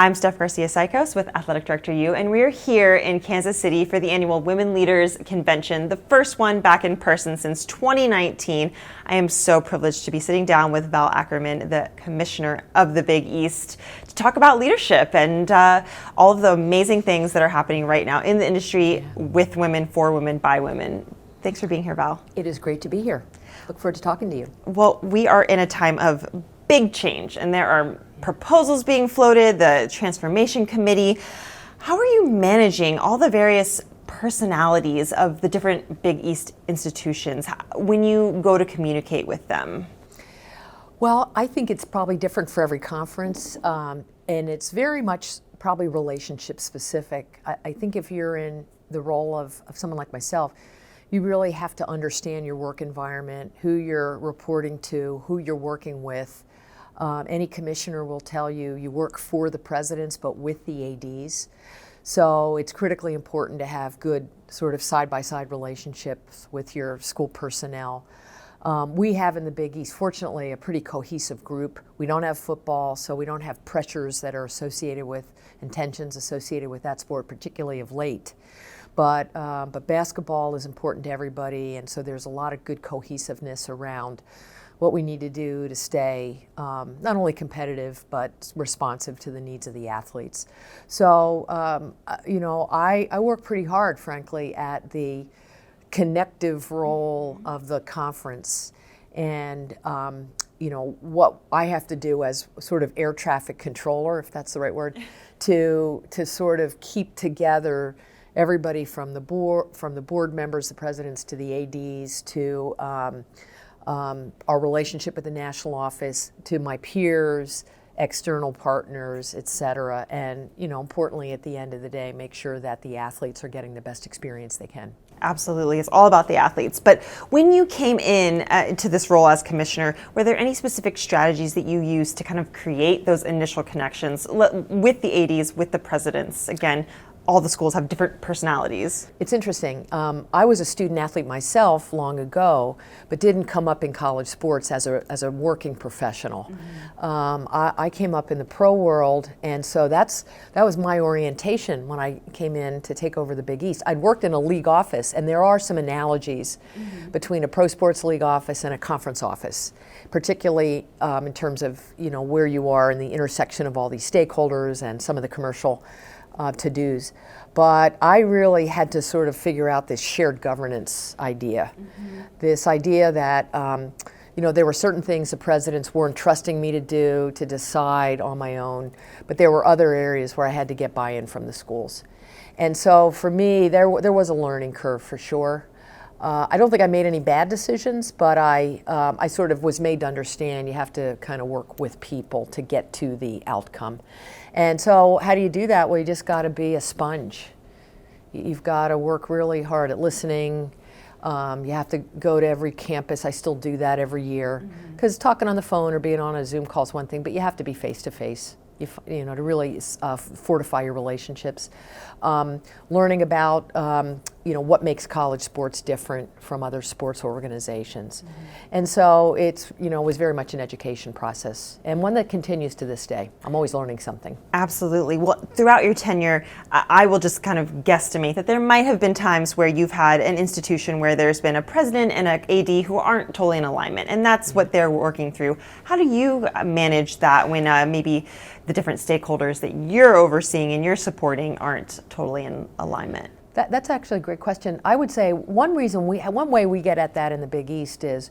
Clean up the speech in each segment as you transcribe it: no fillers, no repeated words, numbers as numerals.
I'm Steph Garcia Cichosz with Athletic Director U, and we're here in Kansas City for the annual Women Leaders Convention, the first one back in person since 2019. I am so privileged to be sitting down with Val Ackerman, the Commissioner of the Big East, to talk about leadership and all of the amazing things that are happening right now in the industry with women, for women, by women. Thanks for being here, Val. It is great to be here. Look forward to talking to you. Well, we are in a time of big change, and there are proposals being floated, the Transformation Committee. How are you managing all the various personalities of the different Big East institutions when you go to communicate with them? Well, I think it's probably different for every conference, and it's very much probably relationship specific. I think if you're in the role of someone like myself, you really have to understand your work environment, who you're reporting to, who you're working with. Any commissioner will tell you you work for the presidents but with the ADs. So it's critically important to have good sort of side-by-side relationships with your school personnel. We have in the Big East, fortunately, a pretty cohesive group. We don't have football, so we don't have pressures that are associated with and tensions associated with that sport, particularly of late. But basketball is important to everybody, and so there's a lot of good cohesiveness around what we need to do to stay not only competitive but responsive to the needs of the athletes. So, I work pretty hard, frankly, at the connective role of the conference, and what I have to do as sort of air traffic controller, if that's the right word, to sort of keep together everybody from the board members, the presidents, to the ADs, to our relationship with the national office, to my peers, external partners, et cetera, and importantly at the end of the day, make sure that the athletes are getting the best experience they can. Absolutely, it's all about the athletes. But when you came in to this role as commissioner, were there any specific strategies that you used to kind of create those initial connections with the ADs, with the presidents? Again, all the schools have different personalities. It's interesting. I was a student athlete myself long ago, but didn't come up in college sports as a working professional. Mm-hmm. I came up in the pro world, and so that was my orientation when I came in to take over the Big East. I'd worked in a league office, and there are some analogies between a pro sports league office and a conference office, particularly in terms of where you are in the intersection of all these stakeholders and some of the commercial to-dos. But I really had to sort of figure out this shared governance idea. Mm-hmm. This idea that there were certain things the presidents weren't trusting me to decide on my own, but there were other areas where I had to get buy-in from the schools. And so for me, there was a learning curve for sure. I don't think I made any bad decisions, but I sort of was made to understand you have to kind of work with people to get to the outcome. And so how do you do that? Well, you just got to be a sponge. You've got to work really hard at listening. You have to go to every campus. I still do that every year, because talking on the phone or being on a Zoom call is one thing, but you have to be face-to-face. To really fortify your relationships. Learning about what makes college sports different from other sports organizations. Mm-hmm. And so it's was very much an education process, and one that continues to this day. I'm always learning something. Absolutely. Well, throughout your tenure, I will just kind of guesstimate that there might have been times where you've had an institution where there's been a president and an AD who aren't totally in alignment, and that's what they're working through. How do you manage that when maybe the different stakeholders that you're overseeing and you're supporting aren't totally in alignment? That's actually a great question. I would say one way we get at that in the Big East is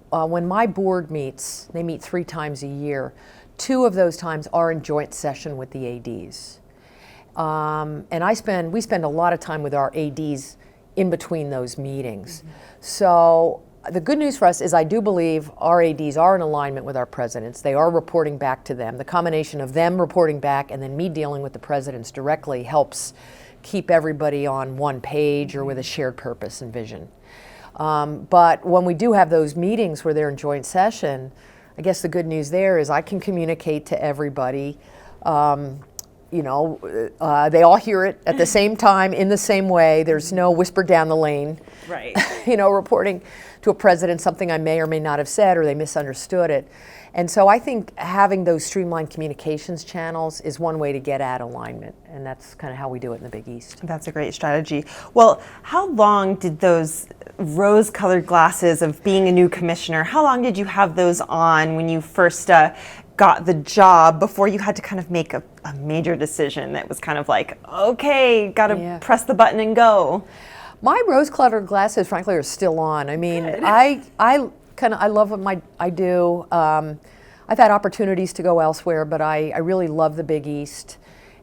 when my board meets, they meet 3 times a year. 2 of those times are in joint session with the ADs. And we spend a lot of time with our ADs in between those meetings. Mm-hmm. So the good news for us is I do believe our ADs are in alignment with our presidents. They are reporting back to them. The combination of them reporting back and then me dealing with the presidents directly helps keep everybody on one page or with a shared purpose and vision. But when we do have those meetings where they're in joint session, I guess the good news there is I can communicate to everybody. They all hear it at the same time in the same way. There's no whisper down the lane. Right. Reporting to a president something I may or may not have said or they misunderstood it. And so I think having those streamlined communications channels is one way to get at alignment, and that's kind of how we do it in the Big East. That's a great strategy. Well, how long did those rose-colored glasses of being a new commissioner, how long did you have those on when you first got the job before you had to kind of make a major decision that was kind of like, okay, got to press the button and go? My rose-colored glasses, frankly, are still on. I mean, I love what I do. I've had opportunities to go elsewhere, but I really love the Big East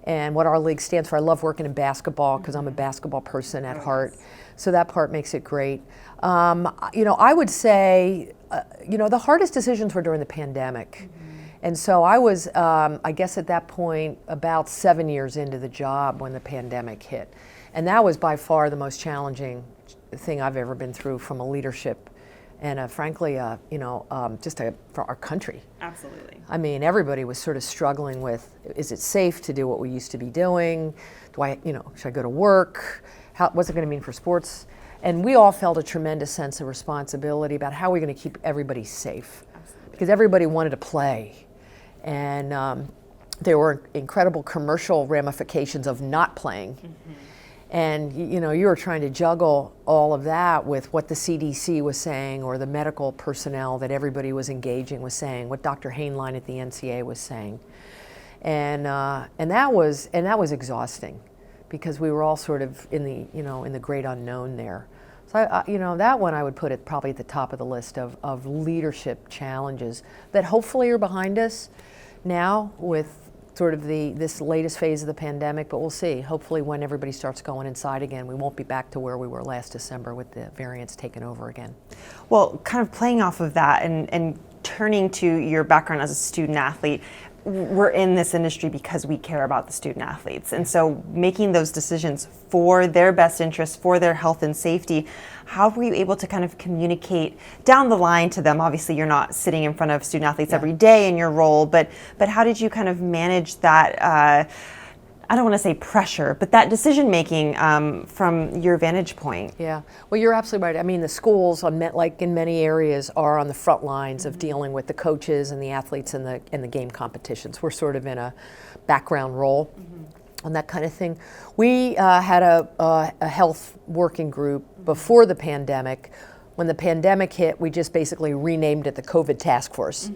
and what our league stands for. I love working in basketball because I'm a basketball person at heart. So that part makes it great. I would say, the hardest decisions were during the pandemic. And so I was, I guess at that point, about 7 years into the job when the pandemic hit. And that was by far the most challenging thing I've ever been through from a leadership and frankly, for our country. Absolutely. I mean, everybody was sort of struggling with, is it safe to do what we used to be doing? Should I go to work? What's it going to mean for sports? And we all felt a tremendous sense of responsibility about how we're going to keep everybody safe. Absolutely. Because everybody wanted to play. And there were incredible commercial ramifications of not playing. Mm-hmm. And you were trying to juggle all of that with what the CDC was saying or the medical personnel that everybody was engaging was saying, what Dr. Hainline at the NCAA was saying. And that was exhausting because we were all sort of in the great unknown there. So that one I would put it probably at the top of the list of leadership challenges that hopefully are behind us now with sort of this latest phase of the pandemic, but we'll see. Hopefully when everybody starts going inside again, we won't be back to where we were last December with the variants taking over again. Well, kind of playing off of that and turning to your background as a student athlete, we're in this industry because we care about the student athletes. And so making those decisions for their best interests, for their health and safety, how were you able to kind of communicate down the line to them? Obviously, you're not sitting in front of student athletes every day in your role, but how did you kind of manage that, I don't want to say pressure, but that decision making from your vantage point? Yeah, well, you're absolutely right. I mean, the schools, like in many areas, are on the front lines of dealing with the coaches and the athletes in the game competitions. We're sort of in a background role on that kind of thing. We had a health working group before the pandemic. When the pandemic hit, we just basically renamed it the COVID Task Force.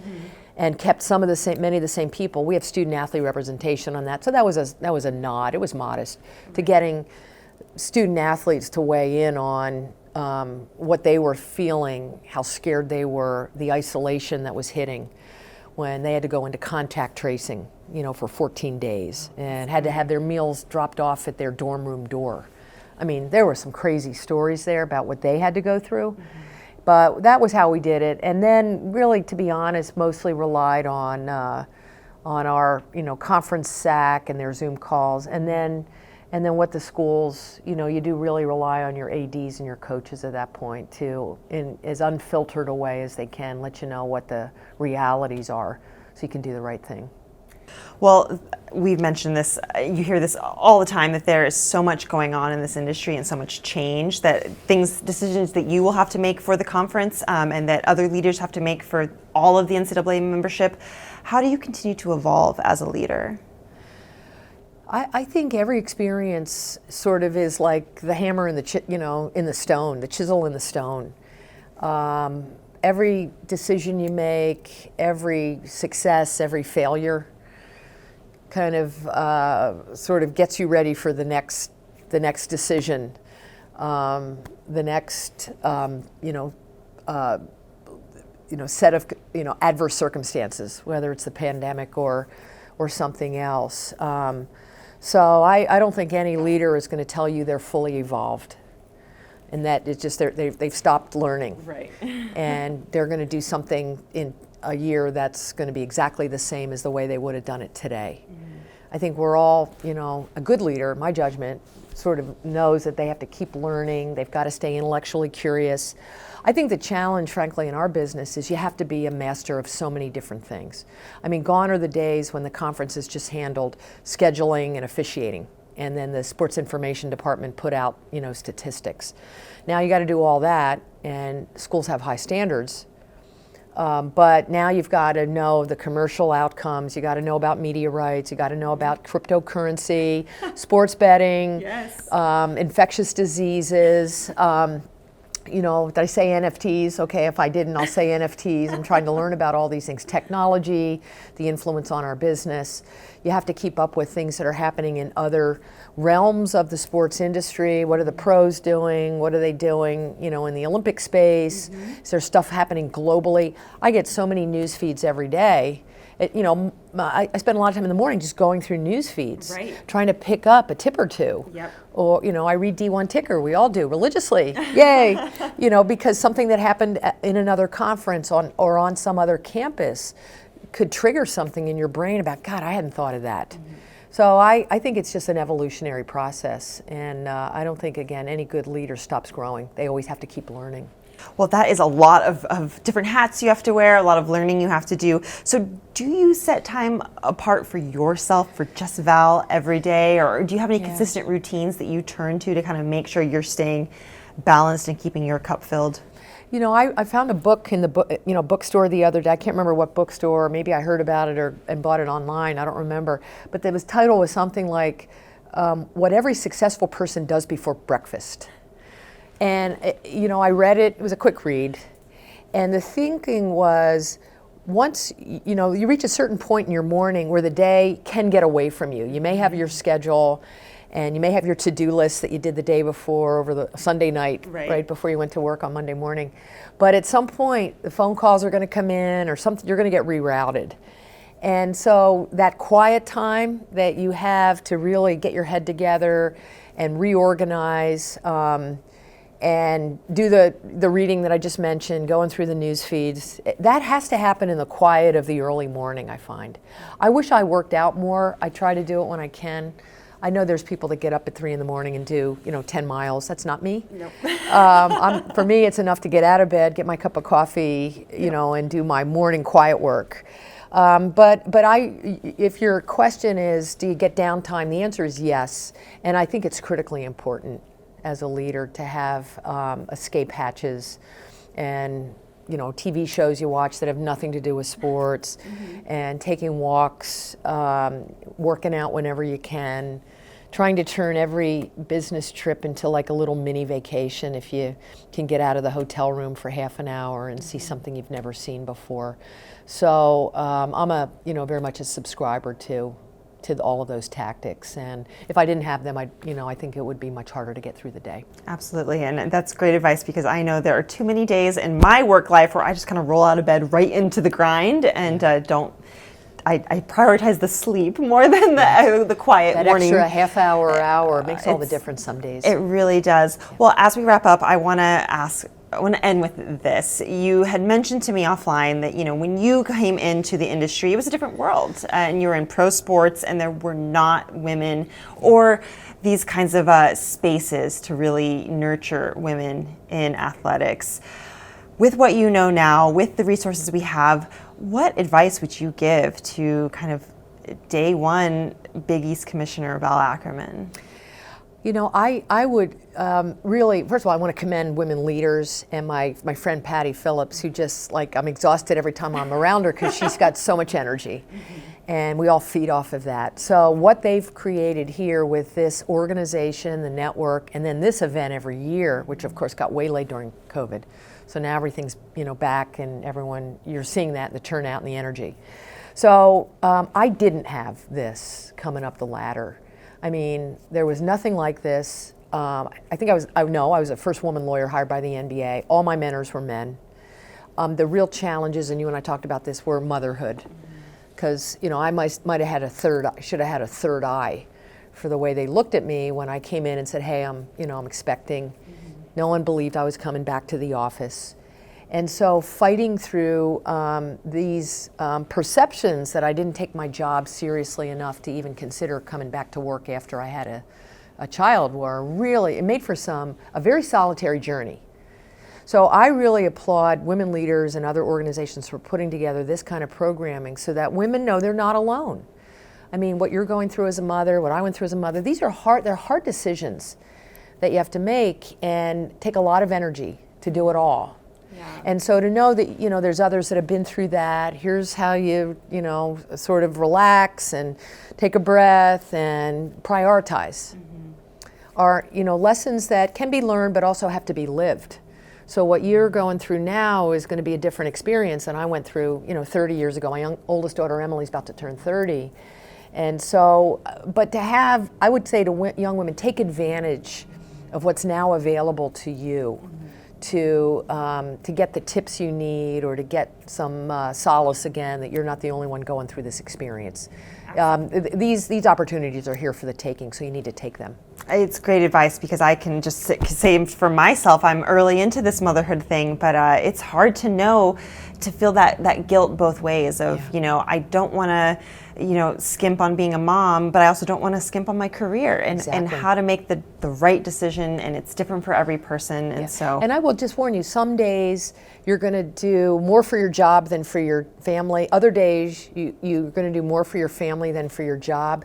And kept many of the same people. We have student athlete representation on that, so that was a nod. It was modest to getting student athletes to weigh in on what they were feeling, how scared they were, the isolation that was hitting when they had to go into contact tracing, for 14 days and had to have their meals dropped off at their dorm room door. I mean, there were some crazy stories there about what they had to go through. But that was how we did it, and then really, to be honest, mostly relied on our conference SAC and their Zoom calls, and then what the schools, you do really rely on your ADs and your coaches at that point to, in as unfiltered a way as they can, let you know what the realities are, so you can do the right thing. Well, we've mentioned this, you hear this all the time, that there is so much going on in this industry and so much change, that decisions that you will have to make for the conference and that other leaders have to make for all of the NCAA membership. How do you continue to evolve as a leader? I think every experience sort of is like the hammer in the stone, the chisel in the stone. Every decision you make, every success, every failure kind of sort of gets you ready for the next decision, the next set of adverse circumstances, whether it's the pandemic or something else. So I don't think any leader is going to tell you they're fully evolved, and that it's just they've stopped learning, right? And they're going to do something in a year that's going to be exactly the same as the way they would have done it today. I think we're all, a good leader, my judgment, sort of knows that they have to keep learning, they've got to stay intellectually curious. I think the challenge, frankly, in our business is you have to be a master of so many different things. I mean, gone are the days when the conference is just handled scheduling and officiating, and then the sports information department put out, statistics. Now you got to do all that, and schools have high standards. But now you've got to know the commercial outcomes. You got to know about media rights. You got to know about cryptocurrency, sports betting, Yes. Infectious diseases. You know, did I say NFTs? Okay, if I didn't, I'll say NFTs. I'm trying to learn about all these things. Technology, the influence on our business. You have to keep up with things that are happening in other realms of the sports industry. What are the pros doing? What are they doing, you know, in the Olympic space? Is there stuff happening globally? I get so many news feeds every day. You know, I spend a lot of time in the morning just going through news feeds, trying to pick up a tip or two. Yep. Or, you know, I read D1 Ticker. We all do religiously. Yay! You know, because something that happened in another conference or on some other campus could trigger something in your brain about, God, I hadn't thought of that. So I think it's just an evolutionary process. And I don't think, again, any good leader stops growing. They always have to keep learning. Well, that is a lot of different hats you have to wear, a lot of learning you have to do. So do you set time apart for yourself, for just Val every day? Or do you have any consistent routines that you turn to kind of make sure you're staying balanced and keeping your cup filled? You know, I found a book in the bookstore the other day. I can't remember what bookstore. Maybe I heard about it and bought it online. I don't remember. But the title was something like, What Every Successful Person Does Before Breakfast. And, you know, I read it. It was a quick read. And the thinking was, once, you know, you reach a certain point in your morning where the day can get away from you. You may have your schedule, and you may have your to-do list that you did the day before over the Sunday night, right before you went to work on Monday morning. But at some point, the phone calls are going to come in or something, you're going to get rerouted. And so that quiet time that you have to really get your head together and reorganize, and do the reading that I just mentioned, going through the news feeds, that has to happen in the quiet of the early morning, I find. I wish I worked out more. I try to do it when I can. I know there's people that get up at 3 in the morning and do, 10 miles. That's not me. Nope. For me, it's enough to get out of bed, get my cup of coffee, and do my morning quiet work. But if your question is, do you get downtime? The answer is yes, and I think it's critically important as a leader to have escape hatches and TV shows you watch that have nothing to do with sports, and taking walks, working out whenever you can, trying to turn every business trip into like a little mini vacation if you can get out of the hotel room for half an hour and see something you've never seen before. So I'm very much a subscriber to all of those tactics, and if I didn't have them, I think it would be much harder to get through the day. Absolutely, and that's great advice, because I know there are too many days in my work life where I just kind of roll out of bed right into the grind and I prioritize the sleep more than the quiet that morning. Extra half hour makes all the difference some days. It really does. Well, as we wrap up, I want to end with this. You had mentioned to me offline that, when you came into the industry, it was a different world, and you were in pro sports, and there were not women or these kinds of spaces to really nurture women in athletics. With what you know now, with the resources we have, what advice would you give to kind of day one Big East Commissioner Val Ackerman? I would really, first of all, I want to commend women leaders and my friend Patty Phillips, who just, I'm exhausted every time I'm around her because she's got so much energy. And we all feed off of that. So what they've created here with this organization, the network, and then this event every year, which of course got waylaid during COVID. So now everything's, back, and you're seeing that, the turnout and the energy. So I didn't have this coming up the ladder. I mean, there was nothing like this. I was the first woman lawyer hired by the NBA. All my mentors were men. The real challenges, and you and I talked about this, were motherhood. Because, I might have had should have had a third eye for the way they looked at me when I came in and said, hey, I'm expecting. No one believed I was coming back to the office. And so fighting through these perceptions that I didn't take my job seriously enough to even consider coming back to work after I had a child it made for a very solitary journey. So I really applaud women leaders and other organizations for putting together this kind of programming so that women know they're not alone. I mean, what you're going through as a mother, what I went through as a mother, they're hard decisions that you have to make and take a lot of energy to do it all. And so to know that, there's others that have been through that, here's how you, sort of relax and take a breath and prioritize are, lessons that can be learned but also have to be lived. So what you're going through now is going to be a different experience than I went through, 30 years ago. My oldest daughter, Emily's about to turn 30. And so, but to have, I would say to young women, take advantage of what's now available to you to get the tips you need or to get some solace again that you're not the only one going through this experience. These opportunities are here for the taking, so you need to take them. It's great advice because I can just say for myself, I'm early into this motherhood thing, but it's hard to feel that guilt both ways of, I don't want to, skimp on being a mom, but I also don't want to skimp on my career and how to make the right decision, and it's different for every person. And so. And I will just warn you, some days you're going to do more for your job than for your family. Other days you're going to do more for your family than for your job.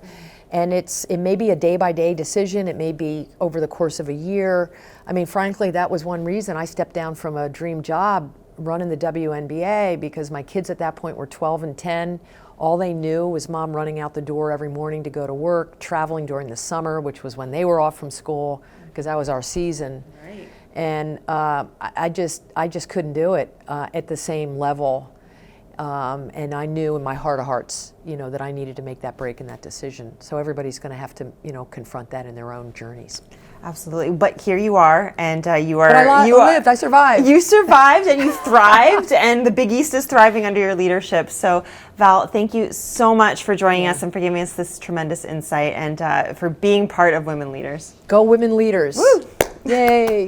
And it may be a day-by-day decision. It may be over the course of a year. I mean, frankly, that was one reason I stepped down from a dream job running the WNBA, because my kids at that point were 12 and 10. All they knew was mom running out the door every morning to go to work, traveling during the summer, which was when they were off from school, because that was our season. Right. And I just couldn't do it at the same level. And I knew in my heart of hearts, that I needed to make that break and that decision. So everybody's going to have to, confront that in their own journeys. Absolutely, but here you are, and you are. But I lived. I survived. You survived, and you thrived, and the Big East is thriving under your leadership. So, Val, thank you so much for joining us and for giving us this tremendous insight, and for being part of Women Leaders. Go Women Leaders! Woo! Yay!